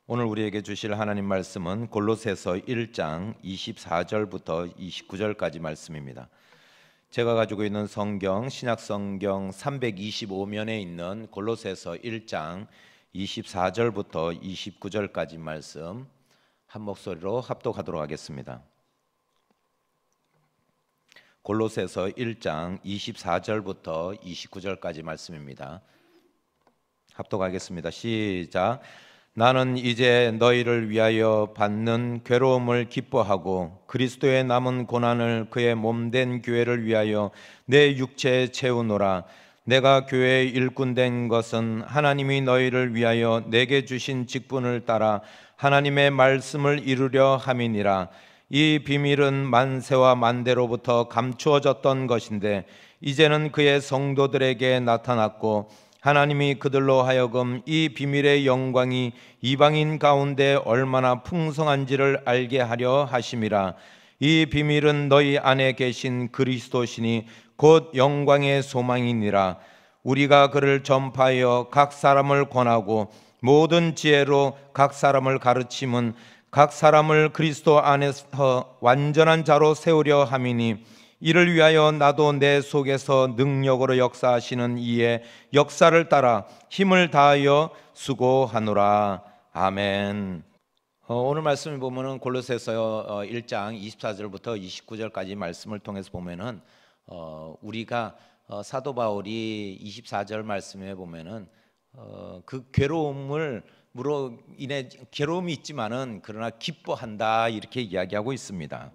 오늘 우리에게 주실 하나님 말씀은 골로새서 1장 24절부터 29절까지 말씀입니다. 제가 가지고 있는 성경 신약성경 325면에 있는 골로새서 1장 24절부터 29절까지 말씀 한 목소리로 합독하도록 하겠습니다. 골로새서 1장 24절부터 29절까지 말씀입니다. 합독하겠습니다. 시작. 나는 이제 너희를 위하여 받는 괴로움을 기뻐하고 그리스도의 남은 고난을 그의 몸된 교회를 위하여 내 육체에 채우노라. 내가 교회의 일꾼된 것은 하나님이 너희를 위하여 내게 주신 직분을 따라 하나님의 말씀을 이루려 함이니라. 이 비밀은 만세와 만대로부터 감추어졌던 것인데 이제는 그의 성도들에게 나타났고 하나님이 그들로 하여금 이 비밀의 영광이 이방인 가운데 얼마나 풍성한지를 알게 하려 하심이라. 이 비밀은 너희 안에 계신 그리스도시니 곧 영광의 소망이니라. 우리가 그를 전파하여 각 사람을 권하고 모든 지혜로 각 사람을 가르침은 각 사람을 그리스도 안에서 완전한 자로 세우려 함이니 이를 위하여 나도 내 속에서 능력으로 역사하시는 이의 역사를 따라 힘을 다하여 수고하노라. 아멘. 오늘 말씀을 보면은 골로새서 1장 24절부터 29절까지 말씀을 통해서 보면은 우리가 사도 바울이 24절 말씀에 보면은 그 괴로움으로 인해 괴로움이 있지만은 그러나 기뻐한다 이렇게 이야기하고 있습니다.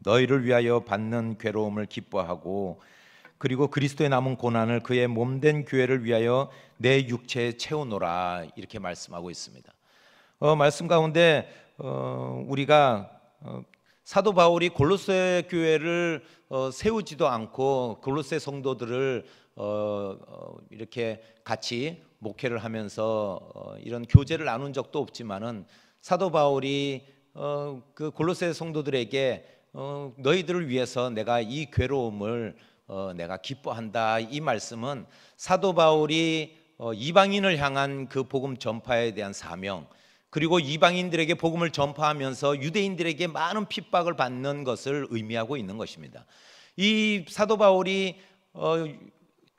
너희를 위하여 받는 괴로움을 기뻐하고 그리고 그리스도의 남은 고난을 그의 몸된 교회를 위하여 내 육체에 채우노라 이렇게 말씀하고 있습니다. 말씀 가운데 우리가 사도 바울이 골로새 교회를 세우지도 않고 골로새 성도들을 이렇게 같이 목회를 하면서 이런 교제를 나눈 적도 없지만은 사도 바울이 그 골로새 성도들에게 너희들을 위해서 내가 이 괴로움을 내가 기뻐한다 이 말씀은 사도 바울이 이방인을 향한 그 복음 전파에 대한 사명 그리고 이방인들에게 복음을 전파하면서 유대인들에게 많은 핍박을 받는 것을 의미하고 있는 것입니다. 이 사도 바울이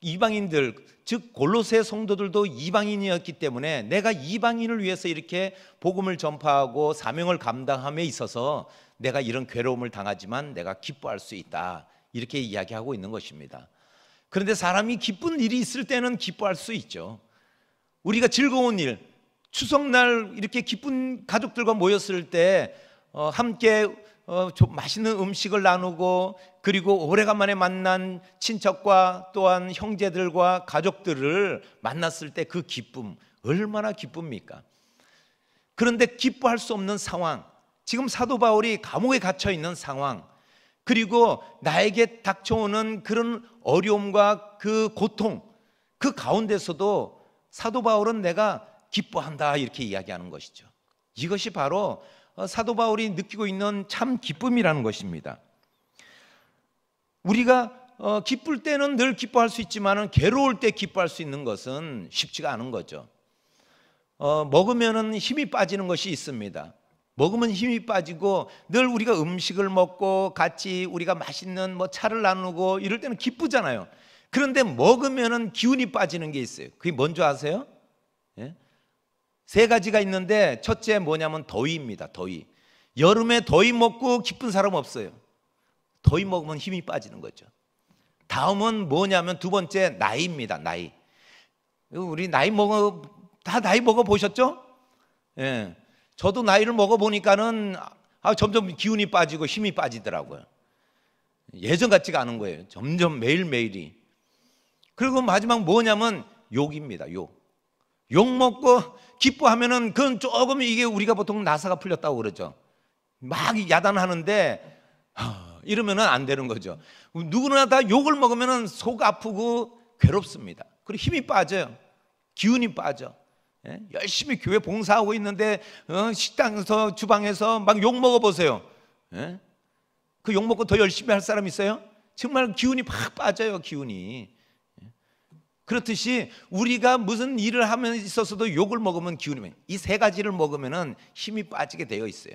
이방인들 즉 골로새 성도들도 이방인이었기 때문에 내가 이방인을 위해서 이렇게 복음을 전파하고 사명을 감당함에 있어서 내가 이런 괴로움을 당하지만 내가 기뻐할 수 있다 이렇게 이야기하고 있는 것입니다. 그런데 사람이 기쁜 일이 있을 때는 기뻐할 수 있죠. 우리가 즐거운 일 추석날 이렇게 기쁜 가족들과 모였을 때 함께 좀 맛있는 음식을 나누고 그리고 오래간만에 만난 친척과 또한 형제들과 가족들을 만났을 때 그 기쁨 얼마나 기쁩니까? 그런데 기뻐할 수 없는 상황 지금 사도 바울이 감옥에 갇혀 있는 상황 그리고 나에게 닥쳐오는 그런 어려움과 그 고통 그 가운데서도 사도 바울은 내가 기뻐한다 이렇게 이야기하는 것이죠. 이것이 바로 사도 바울이 느끼고 있는 참 기쁨이라는 것입니다. 우리가 기쁠 때는 늘 기뻐할 수 있지만 괴로울 때 기뻐할 수 있는 것은 쉽지가 않은 거죠. 먹으면 힘이 빠지는 것이 있습니다. 먹으면 힘이 빠지고 늘 우리가 음식을 먹고 같이 우리가 맛있는 차를 나누고 이럴 때는 기쁘잖아요. 그런데 먹으면 기운이 빠지는 게 있어요. 그게 뭔지 아세요? 예? 세 가지가 있는데 첫째 뭐냐면 더위입니다. 더위. 여름에 더위 먹고 기쁜 사람 없어요. 더위 먹으면 힘이 빠지는 거죠. 다음은 뭐냐면 두 번째 나이입니다. 나이. 우리 나이 먹어 보셨죠? 예. 저도 나이를 먹어 보니까는 점점 기운이 빠지고 힘이 빠지더라고요. 예전 같지가 않은 거예요. 점점 매일매일이. 그리고 마지막 뭐냐면 욕입니다. 욕 먹고 기뻐하면은 그건 조금 이게 우리가 보통 나사가 풀렸다고 그러죠. 막 야단하는데 이러면은 안 되는 거죠. 누구나 다 욕을 먹으면은 속 아프고 괴롭습니다. 그리고 힘이 빠져요. 기운이 빠져. 예? 열심히 교회 봉사하고 있는데 식당에서 주방에서 막 욕 먹어보세요. 예? 그 욕 먹고 더 열심히 할 사람 있어요? 정말 기운이 팍 빠져요. 기운이. 그렇듯이 우리가 무슨 일을 하면 있어서도 욕을 먹으면 기운이, 이 세 가지를 먹으면 힘이 빠지게 되어 있어요.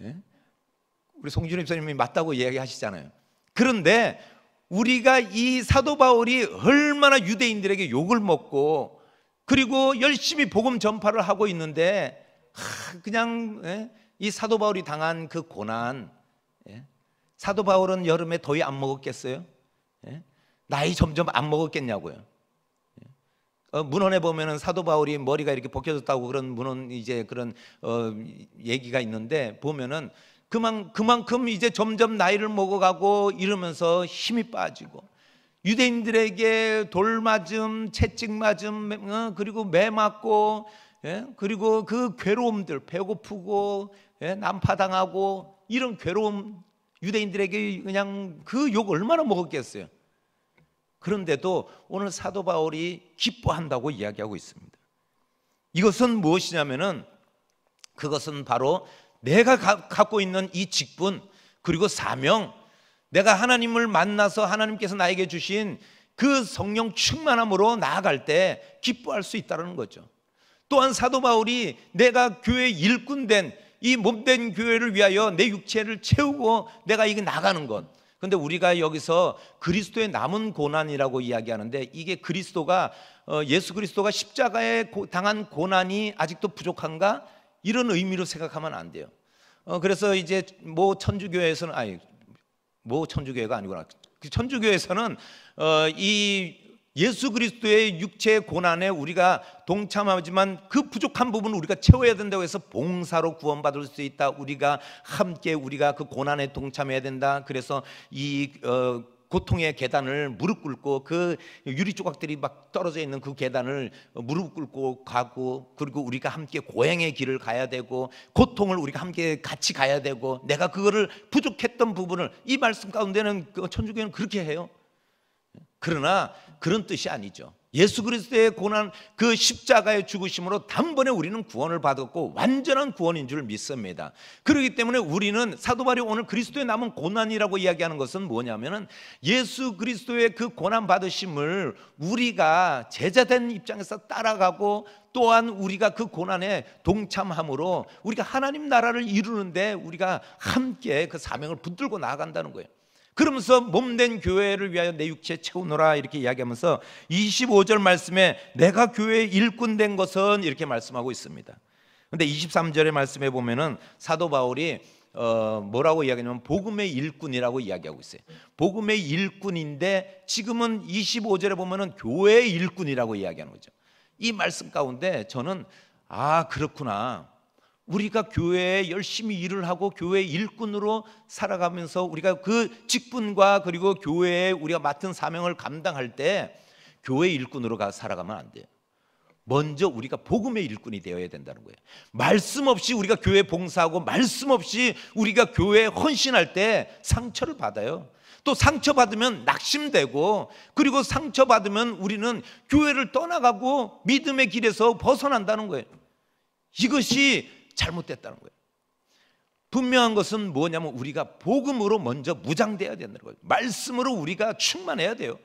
예? 우리 송준희 목사님이 맞다고 이야기하시잖아요. 그런데 우리가 이 사도 바울이 얼마나 유대인들에게 욕을 먹고 그리고 열심히 복음 전파를 하고 있는데 그냥 이 사도 바울이 당한 그 고난, 사도 바울은 여름에 더위 안 먹었겠어요? 나이 점점 안 먹었겠냐고요. 문헌에 보면은 사도 바울이 머리가 이렇게 벗겨졌다고 그런 문헌 이제 그런 얘기가 있는데 보면은 그만큼 이제 점점 나이를 먹어가고 이러면서 힘이 빠지고 유대인들에게 돌맞음, 채찍맞음, 그리고 매 맞고, 그리고 그 괴로움들, 배고프고 난파당하고 이런 괴로움, 유대인들에게 그냥 그 욕 얼마나 먹었겠어요. 그런데도 오늘 사도 바울이 기뻐한다고 이야기하고 있습니다. 이것은 무엇이냐면은 그것은 바로 내가 갖고 있는 이 직분 그리고 사명, 내가 하나님을 만나서 하나님께서 나에게 주신 그 성령 충만함으로 나아갈 때 기뻐할 수 있다는 거죠. 또한 사도 바울이 내가 교회 일꾼된 이 몸된 교회를 위하여 내 육체를 채우고 내가 이게 나가는 것. 그런데 우리가 여기서 그리스도의 남은 고난이라고 이야기하는데 이게 그리스도가 예수 그리스도가 십자가에 당한 고난이 아직도 부족한가? 이런 의미로 생각하면 안 돼요. 그래서 이제 모 천주교에서는 모 천주교회가 아니구나. 그 천주교에서는 이 예수 그리스도의 육체의 고난에 우리가 동참하지만 그 부족한 부분을 우리가 채워야 된다고 해서 봉사로 구원받을 수 있다. 우리가 함께 우리가 그 고난에 동참해야 된다. 그래서 이 고통의 계단을 무릎 꿇고 그 유리 조각들이 막 떨어져 있는 그 계단을 무릎 꿇고 가고 그리고 우리가 함께 고행의 길을 가야 되고 고통을 우리가 함께 같이 가야 되고 내가 그거를 부족했던 부분을 이 말씀 가운데는 천주교는 그렇게 해요. 그러나 그런 뜻이 아니죠. 예수 그리스도의 고난 그 십자가의 죽으심으로 단번에 우리는 구원을 받았고 완전한 구원인 줄 믿습니다. 그렇기 때문에 우리는 사도 바울이 오늘 그리스도의 남은 고난이라고 이야기하는 것은 뭐냐면은 예수 그리스도의 그 고난 받으심을 우리가 제자된 입장에서 따라가고 또한 우리가 그 고난에 동참함으로 우리가 하나님 나라를 이루는데 우리가 함께 그 사명을 붙들고 나아간다는 거예요. 그러면서 몸된 교회를 위하여 내 육체 채우노라 이렇게 이야기하면서 25절 말씀에 내가 교회의 일꾼 된 것은 이렇게 말씀하고 있습니다. 그런데 23절의 말씀에 보면은 사도 바울이 뭐라고 이야기하냐면 복음의 일꾼이라고 이야기하고 있어요. 복음의 일꾼인데 지금은 25절에 보면은 교회의 일꾼이라고 이야기하는 거죠. 이 말씀 가운데 저는 그렇구나. 우리가 교회에 열심히 일을 하고 교회 일꾼으로 살아가면서 우리가 그 직분과 그리고 교회에 우리가 맡은 사명을 감당할 때 교회 일꾼으로 살아가면 안 돼요. 먼저 우리가 복음의 일꾼이 되어야 된다는 거예요. 말씀 없이 우리가 교회 봉사하고 말씀 없이 우리가 교회에 헌신할 때 상처를 받아요. 또 상처받으면 낙심되고 그리고 상처받으면 우리는 교회를 떠나가고 믿음의 길에서 벗어난다는 거예요. 이것이 잘못됐다는 거예요. 분명한 것은 뭐냐면 우리가 복음으로 먼저 무장돼야 된다는 거예요. 말씀으로 우리가 충만해야 돼요.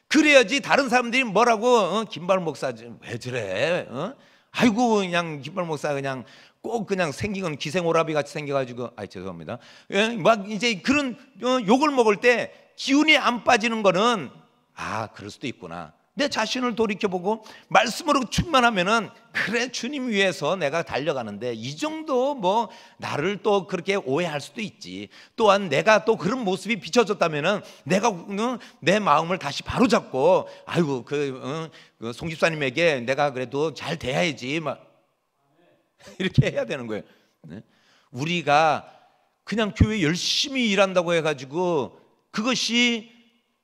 그래야지 다른 사람들이 뭐라고 김발 목사 왜 저래? 아이고 그냥 김발 목사 그냥 꼭 그냥 생긴 건 기생오라비 같이 생겨가지고 죄송합니다. 막 이제 그런 욕을 먹을 때 기운이 안 빠지는 거는 그럴 수도 있구나. 내 자신을 돌이켜보고 말씀으로 충만하면은 그래 주님 위해서 내가 달려가는데 이 정도 뭐 나를 또 그렇게 오해할 수도 있지. 또한 내가 또 그런 모습이 비춰졌다면은 내가 내 마음을 다시 바로잡고 그 송 집사님에게 내가 그래도 잘 대해야지 막 이렇게 해야 되는 거예요. 우리가 그냥 교회 열심히 일한다고 해가지고 그것이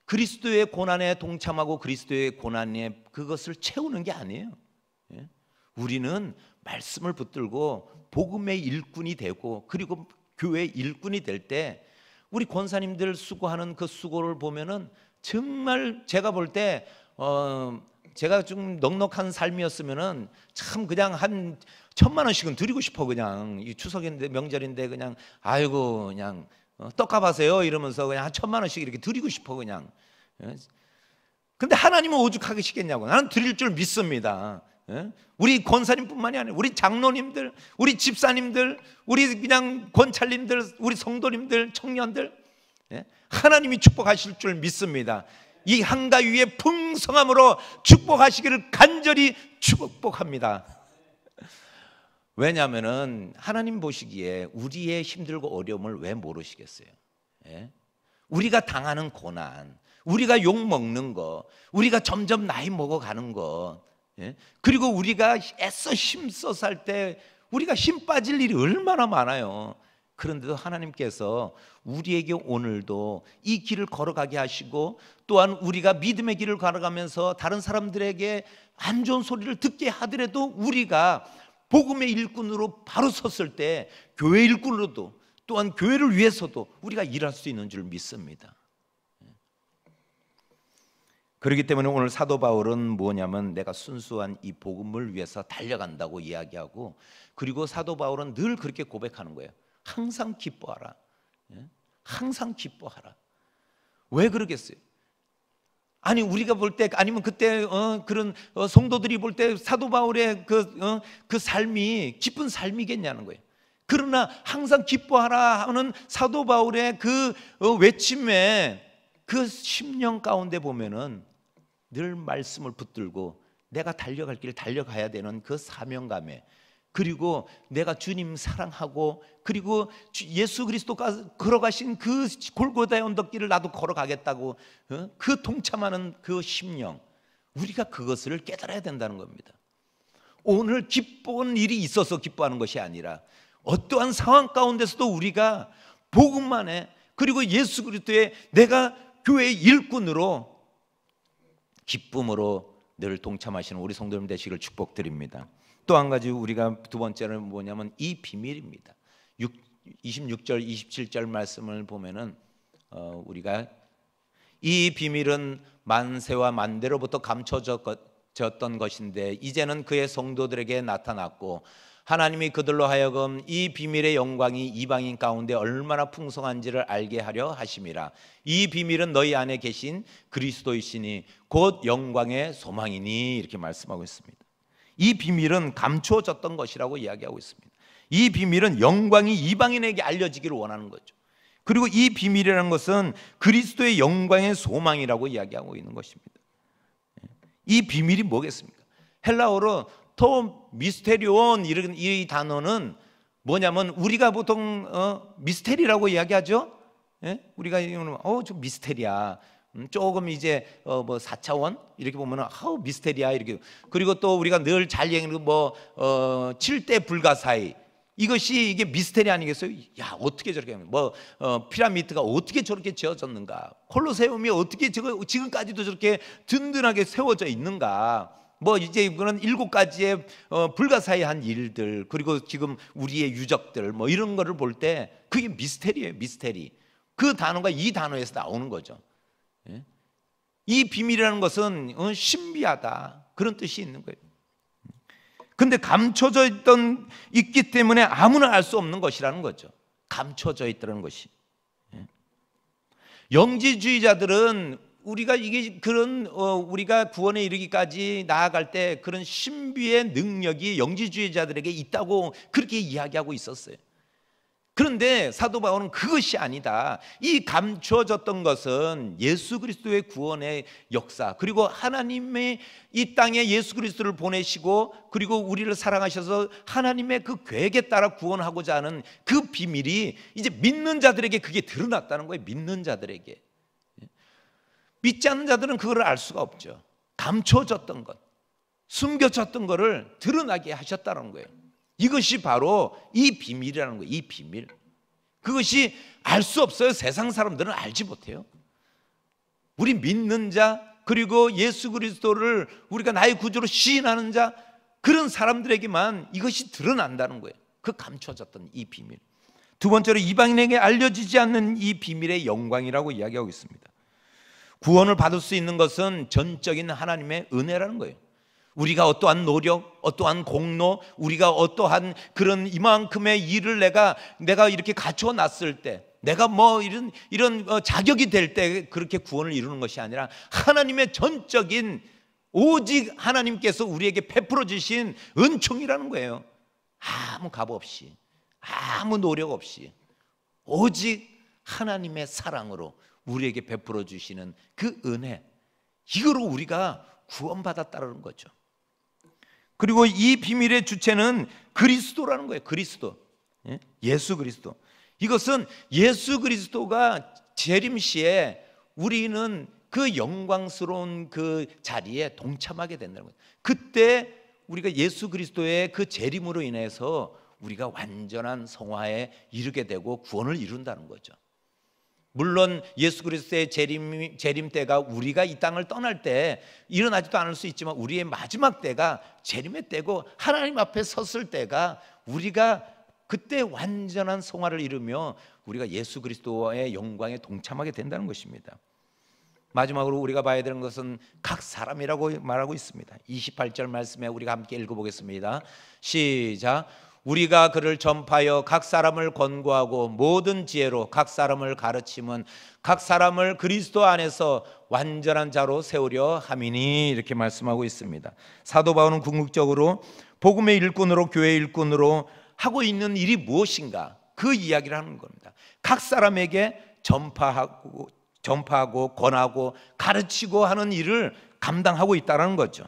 그리스도의 고난에 동참하고 그리스도의 고난에 그것을 채우는 게 아니에요. 우리는 말씀을 붙들고 복음의 일꾼이 되고 그리고 교회의 일꾼이 될 때 우리 권사님들 수고하는 그 수고를 보면은 정말 제가 볼 때 제가 좀 넉넉한 삶이었으면은 참 그냥 한 1,000만 원씩은 드리고 싶어. 그냥 이 추석인데 명절인데 그냥 그냥 떡값 하세요 이러면서 그냥 한 1,000만 원씩 이렇게 드리고 싶어. 그냥 근데 하나님은 오죽하시겠냐고. 나는 드릴 줄 믿습니다. 우리 권사님뿐만이 아니라 우리 장로님들, 우리 집사님들, 우리 그냥 권찰님들, 우리 성도님들, 청년들, 하나님이 축복하실 줄 믿습니다. 이 한가위의 풍성함으로 축복하시기를 간절히 축복합니다. 왜냐하면 하나님 보시기에 우리의 힘들고 어려움을 왜 모르시겠어요? 우리가 당하는 고난, 우리가 욕 먹는 거, 우리가 점점 나이 먹어가는 거, 그리고 우리가 애써 힘써 살 때 우리가 힘 빠질 일이 얼마나 많아요. 그런데도 하나님께서 우리에게 오늘도 이 길을 걸어가게 하시고, 또한 우리가 믿음의 길을 걸어가면서 다른 사람들에게 안 좋은 소리를 듣게 하더라도 우리가 복음의 일꾼으로 바로 섰을 때 교회 일꾼으로도, 또한 교회를 위해서도 우리가 일할 수 있는 줄 믿습니다. 그렇기 때문에 오늘 사도 바울은 뭐냐면 내가 순수한 이 복음을 위해서 달려간다고 이야기하고, 그리고 사도 바울은 늘 그렇게 고백하는 거예요. 항상 기뻐하라. 항상 기뻐하라. 왜 그러겠어요? 아니 우리가 볼 때, 아니면 그때 그런 성도들이 볼 때 사도 바울의 그 삶이 기쁜 삶이겠냐는 거예요. 그러나 항상 기뻐하라 하는 사도 바울의 그 외침에 그 심령 가운데 보면은 늘 말씀을 붙들고 내가 달려갈 길 달려가야 되는 그 사명감에, 그리고 내가 주님 사랑하고, 그리고 예수 그리스도가 걸어가신 그 골고다의 언덕길을 나도 걸어가겠다고 그 동참하는 그 심령, 우리가 그것을 깨달아야 된다는 겁니다. 오늘 기쁜 일이 있어서 기뻐하는 것이 아니라 어떠한 상황 가운데서도 우리가 복음만에, 그리고 예수 그리스도의 내가 교회의 일꾼으로 기쁨으로 늘 동참하시는 우리 성도님 되시기를 축복드립니다. 또 한 가지 우리가 두 번째는 뭐냐면 이 비밀입니다. 26절 27절 말씀을 보면은 우리가 이 비밀은 만세와 만대로부터 감춰졌던 것인데 이제는 그의 성도들에게 나타났고, 하나님이 그들로 하여금 이 비밀의 영광이 이방인 가운데 얼마나 풍성한지를 알게 하려 하심이라. 이 비밀은 너희 안에 계신 그리스도이시니 곧 영광의 소망이니, 이렇게 말씀하고 있습니다. 이 비밀은 감추어졌던 것이라고 이야기하고 있습니다. 이 비밀은 영광이 이방인에게 알려지기를 원하는 거죠. 그리고 이 비밀이라는 것은 그리스도의 영광의 소망이라고 이야기하고 있는 것입니다. 이 비밀이 뭐겠습니까? 헬라어로 토 미스테리온, 이 단어는 뭐냐면 우리가 보통 미스테리라고 이야기하죠. 우리가 저 미스테리야. 조금 이제 뭐 4차원 이렇게 보면은 미스테리야 이렇게. 그리고 또 우리가 늘 잘 얘기하는 뭐 7대 불가사의, 이것이 이게 미스테리 아니겠어요? 야, 어떻게 저렇게 뭐 피라미드가 어떻게 저렇게 지어졌는가? 콜로세움이 어떻게 지금까지도 저렇게 든든하게 세워져 있는가? 뭐 이제 그런 7가지의 불가사의한 일들, 그리고 지금 우리의 유적들, 뭐 이런 거를 볼 때 그게 미스테리예요. 미스테리. 그 단어가 이 단어에서 나오는 거죠. 이 비밀이라는 것은 신비하다, 그런 뜻이 있는 거예요. 근데 감춰져 있기 때문에 아무나 알 수 없는 것이라는 거죠. 감춰져 있다는 것이. 영지주의자들은 우리가 이게 그런 우리가 구원에 이르기까지 나아갈 때 그런 신비의 능력이 영지주의자들에게 있다고 그렇게 이야기하고 있었어요. 그런데 사도 바울은 그것이 아니다. 이 감추어졌던 것은 예수 그리스도의 구원의 역사, 그리고 하나님의 이 땅에 예수 그리스도를 보내시고, 그리고 우리를 사랑하셔서 하나님의 그 계획에 따라 구원하고자 하는 그 비밀이 이제 믿는 자들에게 그게 드러났다는 거예요. 믿는 자들에게. 믿지 않는 자들은 그걸 알 수가 없죠. 감춰졌던 것, 숨겨졌던 것을 드러나게 하셨다는 거예요. 이것이 바로 이 비밀이라는 거예요. 이 비밀. 그것이 알 수 없어요. 세상 사람들은 알지 못해요. 우리 믿는 자, 그리고 예수 그리스도를 우리가 나의 구주로 시인하는 자, 그런 사람들에게만 이것이 드러난다는 거예요. 그 감춰졌던 이 비밀. 두 번째로 이방인에게 알려지지 않는 이 비밀의 영광이라고 이야기하고 있습니다. 구원을 받을 수 있는 것은 전적인 하나님의 은혜라는 거예요. 우리가 어떠한 노력, 어떠한 공로, 우리가 어떠한 그런 이만큼의 일을 내가 이렇게 갖춰 놨을 때, 내가 뭐 이런 자격이 될 때 그렇게 구원을 이루는 것이 아니라 하나님의 전적인 오직 하나님께서 우리에게 베풀어 주신 은총이라는 거예요. 아무 값 없이, 아무 노력 없이 오직 하나님의 사랑으로 우리에게 베풀어 주시는 그 은혜, 이거로 우리가 구원받았다는 거죠. 그리고 이 비밀의 주체는 그리스도라는 거예요. 그리스도, 예수 그리스도. 이것은 예수 그리스도가 재림시에 우리는 그 영광스러운 그 자리에 동참하게 된다는 거예요. 그때 우리가 예수 그리스도의 그 재림으로 인해서 우리가 완전한 성화에 이르게 되고 구원을 이룬다는 거죠. 물론 예수 그리스도의 재림 때가 우리가 이 땅을 떠날 때 일어나지도 않을 수 있지만 우리의 마지막 때가 재림의 때고 하나님 앞에 섰을 때가 우리가 그때 완전한 성화를 이루며 우리가 예수 그리스도의 영광에 동참하게 된다는 것입니다. 마지막으로 우리가 봐야 되는 것은 각 사람이라고 말하고 있습니다. 28절 말씀에 우리가 함께 읽어보겠습니다. 시작. 우리가 그를 전파하여 각 사람을 권고하고 모든 지혜로 각 사람을 가르침은 각 사람을 그리스도 안에서 완전한 자로 세우려 함이니, 이렇게 말씀하고 있습니다. 사도 바울은 궁극적으로 복음의 일꾼으로, 교회의 일꾼으로 하고 있는 일이 무엇인가, 그 이야기를 하는 겁니다. 각 사람에게 전파하고 권하고 가르치고 하는 일을 감당하고 있다는 거죠.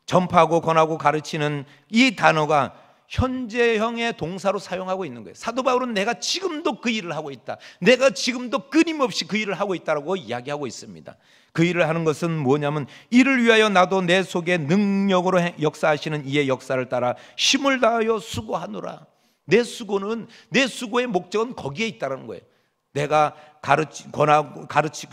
전파하고 권하고 가르치는 이 단어가 현재형의 동사로 사용하고 있는 거예요. 사도 바울은 내가 지금도 그 일을 하고 있다, 내가 지금도 끊임없이 그 일을 하고 있다고 이야기하고 있습니다. 그 일을 하는 것은 뭐냐면, 이를 위하여 나도 내 속에 능력으로 역사하시는 이의 역사를 따라 힘을 다하여 수고하노라. 내 수고는, 내 수고의 목적은 거기에 있다는 거예요. 내가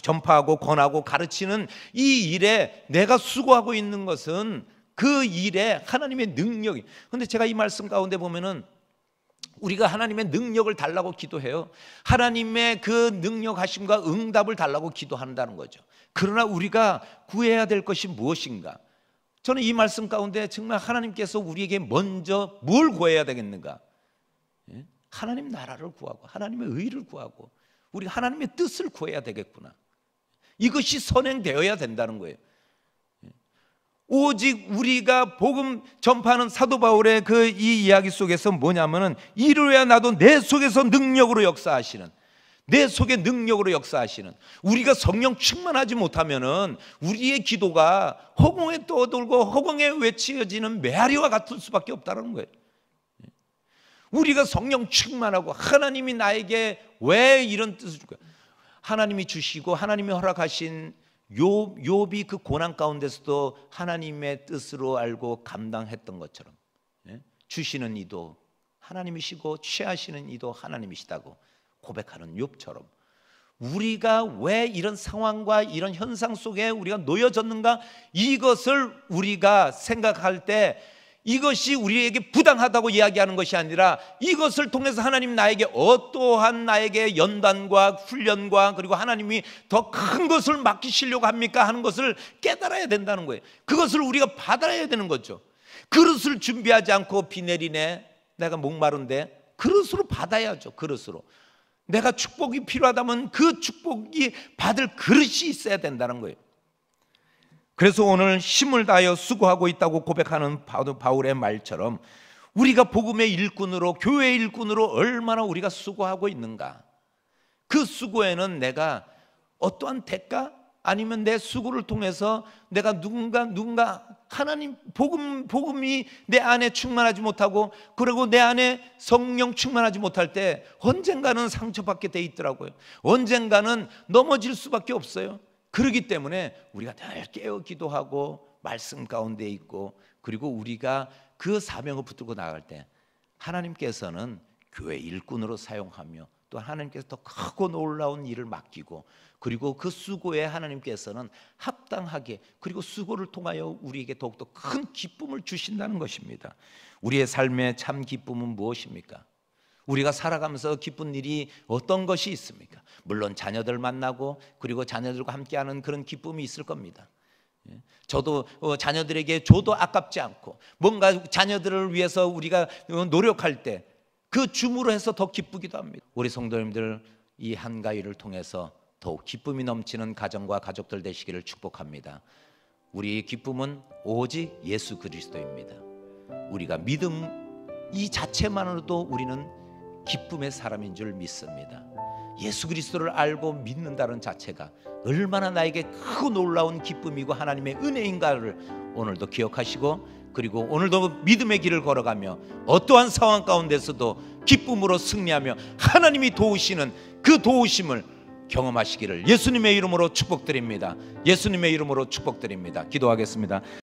전파하고 권하고 가르치는 이 일에 내가 수고하고 있는 것은 그 일에 하나님의 능력이. 그런데 제가 이 말씀 가운데 보면은 우리가 하나님의 능력을 달라고 기도해요. 하나님의 그 능력하심과 응답을 달라고 기도한다는 거죠. 그러나 우리가 구해야 될 것이 무엇인가? 저는 이 말씀 가운데 정말 하나님께서 우리에게 먼저 뭘 구해야 되겠는가? 하나님 나라를 구하고 하나님의 의를 구하고 우리가 하나님의 뜻을 구해야 되겠구나. 이것이 선행되어야 된다는 거예요. 오직 우리가 복음 전파하는 사도 바울의 그 이 이야기 속에서 뭐냐면은, 이루어야 나도 내 속에서 능력으로 역사하시는, 내 속에 능력으로 역사하시는, 우리가 성령 충만하지 못하면은 우리의 기도가 허공에 떠돌고 허공에 외치어지는 메아리와 같을 수밖에 없다는 거예요. 우리가 성령 충만하고 하나님이 나에게 왜 이런 뜻을 줄까요? 하나님이 주시고 하나님이 허락하신 욥이 그 고난 가운데서도 하나님의 뜻으로 알고 감당했던 것처럼, 주시는 이도 하나님이시고 취하시는 이도 하나님이시다고 고백하는 욥처럼, 우리가 왜 이런 상황과 이런 현상 속에 우리가 놓여졌는가, 이것을 우리가 생각할 때 이것이 우리에게 부당하다고 이야기하는 것이 아니라, 이것을 통해서 하나님 나에게 어떠한 나에게 연단과 훈련과 그리고 하나님이 더 큰 것을 맡기시려고 합니까 하는 것을 깨달아야 된다는 거예요. 그것을 우리가 받아야 되는 거죠. 그릇을 준비하지 않고 비 내리네, 내가 목마른데, 그릇으로 받아야죠. 그릇으로. 내가 축복이 필요하다면 그 축복이 받을 그릇이 있어야 된다는 거예요. 그래서 오늘 힘을 다하여 수고하고 있다고 고백하는 바울의 말처럼 우리가 복음의 일꾼으로, 교회의 일꾼으로 얼마나 우리가 수고하고 있는가. 그 수고에는 내가 어떠한 대가, 아니면 내 수고를 통해서 내가 누군가 하나님 복음이 내 안에 충만하지 못하고, 그리고 내 안에 성령 충만하지 못할 때 언젠가는 상처받게 돼 있더라고요. 언젠가는 넘어질 수밖에 없어요. 그렇기 때문에 우리가 늘 깨어 기도하고 말씀 가운데 있고, 그리고 우리가 그 사명을 붙들고 나갈 때 하나님께서는 교회 일꾼으로 사용하며, 또 하나님께서 더 크고 놀라운 일을 맡기고, 그리고 그 수고에 하나님께서는 합당하게, 그리고 수고를 통하여 우리에게 더욱더 큰 기쁨을 주신다는 것입니다. 우리의 삶의 참 기쁨은 무엇입니까? 우리가 살아가면서 기쁜 일이 어떤 것이 있습니까? 물론 자녀들 만나고 그리고 자녀들과 함께하는 그런 기쁨이 있을 겁니다. 저도 자녀들에게 줘도 아깝지 않고, 뭔가 자녀들을 위해서 우리가 노력할 때 그 줌으로 해서 더 기쁘기도 합니다. 우리 성도님들 이 한가위를 통해서 더욱 기쁨이 넘치는 가정과 가족들 되시기를 축복합니다. 우리의 기쁨은 오직 예수 그리스도입니다. 우리가 믿음 이 자체만으로도 우리는 기쁨의 사람인 줄 믿습니다. 예수 그리스도를 알고 믿는다는 자체가 얼마나 나에게 크고 놀라운 기쁨이고 하나님의 은혜인가를 오늘도 기억하시고, 그리고 오늘도 믿음의 길을 걸어가며 어떠한 상황 가운데서도 기쁨으로 승리하며 하나님이 도우시는 그 도우심을 경험하시기를 예수님의 이름으로 축복드립니다. 예수님의 이름으로 축복드립니다. 기도하겠습니다.